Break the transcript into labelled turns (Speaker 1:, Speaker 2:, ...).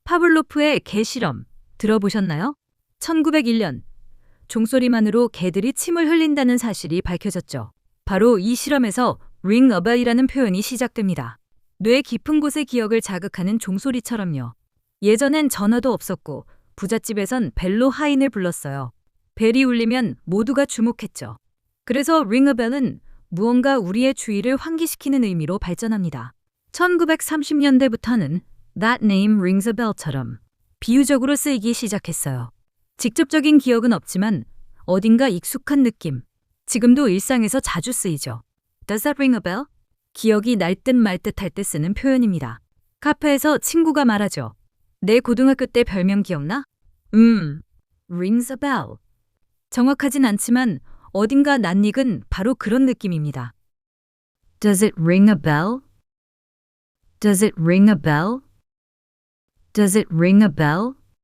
Speaker 1: 파블로프의 개 실험 들어보셨나요? 1901년 종소리만으로 개들이 침을 흘린다는 사실이 밝혀졌죠. 바로 이 실험에서 ring a bell이라는 표현이 시작됩니다. 뇌 깊은 곳의 기억을 자극하는 종소리처럼요. 예전엔 전화도 없었고 부잣집에선 벨로 하인을 불렀어요. 벨이 울리면 모두가 주목했죠. 그래서 ring a bell은 무언가 우리의 주의를 환기시키는 의미로 발전합니다. 1930년대부터는 That name rings a bell처럼 비유적으로 쓰이기 시작했어요. 직접적인 기억은 없지만 어딘가 익숙한 느낌. 지금도 일상에서 자주 쓰이죠. Does that ring a bell? 기억이 날 듯 말 듯 할 때 쓰는 표현입니다. 카페에서 친구가 말하죠. 내 고등학교 때 별명 기억나? rings a bell. 정확하진 않지만 어딘가 낯익은 바로 그런 느낌입니다. Does it ring a bell? Does it ring a bell? Does it ring a bell?